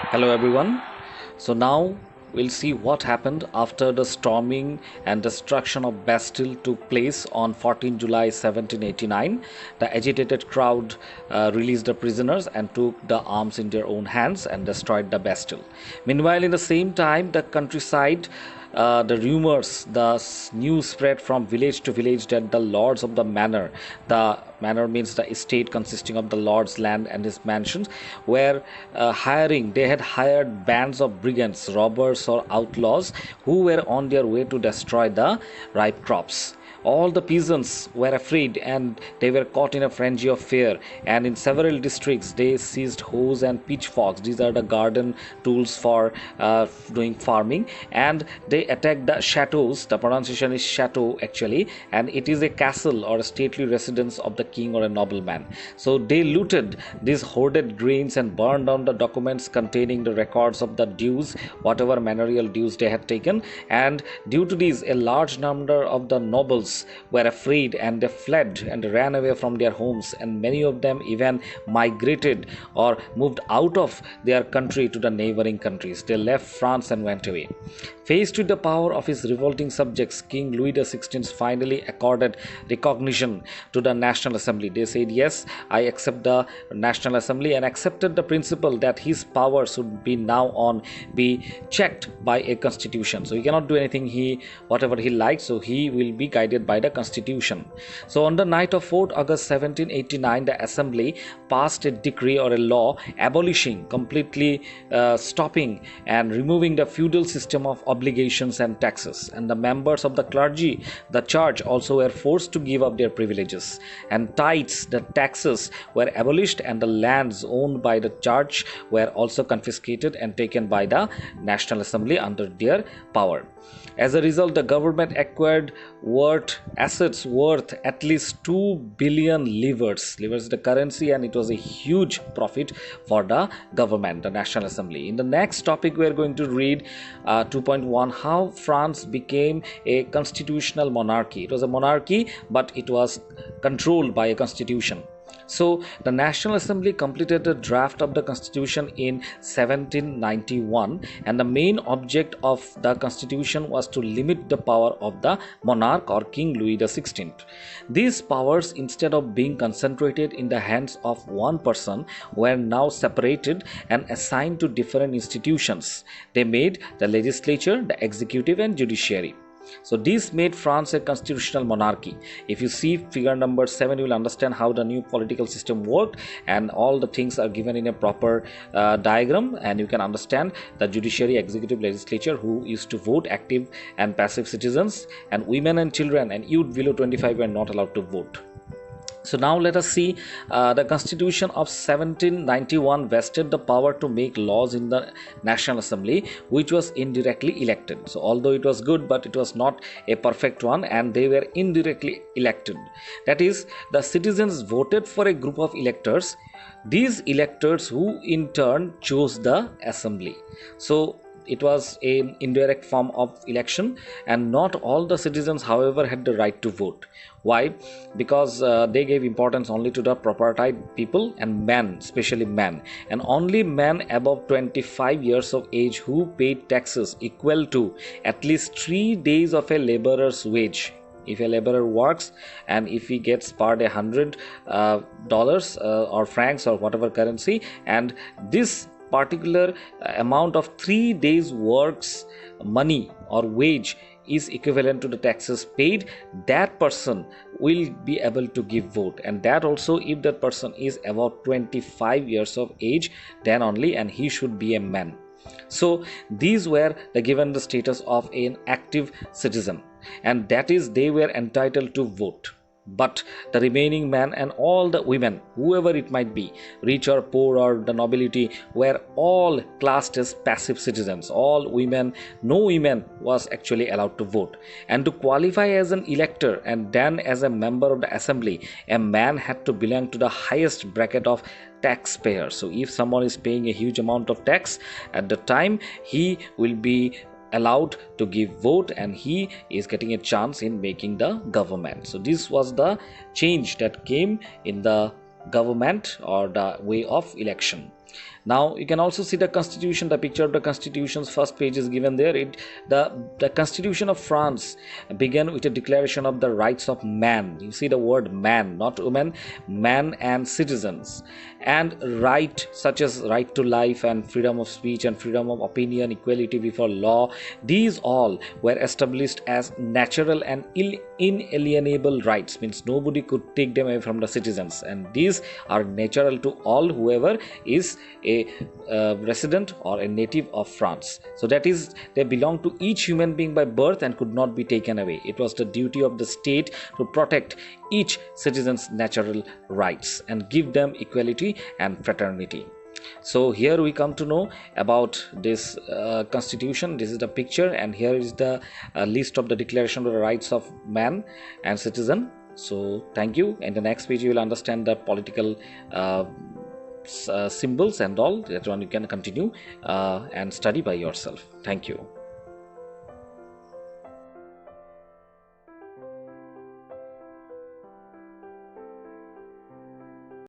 Hello everyone. So now we'll see what happened after the storming and destruction of Bastille took place on 14 July 1789. The agitated crowd released the prisoners and took the arms in their own hands and destroyed the Bastille. Meanwhile, in the same time, the countryside the rumors, news spread from village to village that the lords of the manor means the estate consisting of the lord's land and his mansions, were they had hired bands of brigands, robbers, or outlaws who were on their way to destroy the ripe crops. All the peasants were afraid and they were caught in a frenzy of fear. And in several districts, they seized hoes and pitchforks. These are the garden tools for doing farming. And they attacked the chateaus. The pronunciation is chateau actually, and it is a castle or a stately residence of the king or a nobleman. So they looted these hoarded grains and burned down the documents containing the records of the dues, whatever manorial dues they had taken. And due to this, a large number of the nobles were afraid and they fled and ran away from their homes, and many of them even migrated or moved out of their country to the neighboring countries. They left France and went away. Faced with the power of his revolting subjects, King Louis XVI finally accorded recognition to the National Assembly. They said, yes, I accept the National Assembly, and accepted the principle that his power should be now on be checked by a constitution. So he cannot do anything whatever he likes, so he will be guided by the constitution. So on the night of 4th August 1789, the Assembly passed a decree or a law abolishing, completely stopping and removing the feudal system of obligations and taxes. And the members of the clergy, the church, also were forced to give up their privileges. And tithes, the taxes, were abolished, and the lands owned by the church were also confiscated and taken by the National Assembly under their power. As a result, the government acquired assets worth at least 2 billion livres. Livres is the currency, and it was a huge profit for the government, the National Assembly. In the next topic, we are going to read 2.1, how France became a constitutional monarchy. It was a monarchy, but it was controlled by a constitution. So the National Assembly completed the draft of the Constitution in 1791, and the main object of the Constitution was to limit the power of the monarch or King Louis XVI. These powers, instead of being concentrated in the hands of one person, were now separated and assigned to different institutions. They made the legislature, the executive, and judiciary. So this made France a constitutional monarchy. If you see figure number 7, you will understand how the new political system worked, and all the things are given in a proper diagram, and you can understand the judiciary, executive, legislature, who used to vote, active and passive citizens, and women and children and youth below 25 were not allowed to vote. So now let us see the Constitution of 1791 vested the power to make laws in the National Assembly, which was indirectly elected. So although it was good, but it was not a perfect one, and they were indirectly elected. That is, the citizens voted for a group of electors. These electors who in turn chose the assembly. So it was an indirect form of election, and not all the citizens, however, had the right to vote. Why? Because they gave importance only to the propertied people and men, especially men, and only men above 25 years of age who paid taxes equal to at least 3 days of a laborer's wage. If a laborer works and if he gets per day $100 or francs or whatever currency, and this particular amount of 3 days works money or wage is equivalent to the taxes paid, that person will be able to give vote, and that also if that person is about 25 years of age, then only, and he should be a man. So these were given the status of an active citizen, and that is they were entitled to vote. But the remaining men and all the women, whoever it might be, rich or poor or the nobility, were all classed as passive citizens. All women, no women was actually allowed to vote. And to qualify as an elector and then as a member of the assembly, a man had to belong to the highest bracket of taxpayers. So if someone is paying a huge amount of tax at the time, he will be allowed to give vote, and he is getting a chance in making the government. So this was the change that came in the government or the way of election. Now you can also see the constitution. The picture of the constitution's first page is given there. The constitution of France began with a declaration of the rights of man. You see the word man, not woman, man and citizens, and right such as right to life and freedom of speech and freedom of opinion, equality before law. These all were established as natural and inalienable rights, means nobody could take them away from the citizens, and these are natural to all whoever is a resident or a native of France. So that is, they belong to each human being by birth and could not be taken away. It was the duty of the state to protect each citizen's natural rights and give them equality and fraternity. So here we come to know about this constitution. This is the picture, and here is the list of the declaration of the rights of man and citizen. So thank you. In the next page you will understand the political symbols and all. That one you can continue and study by yourself. Thank you.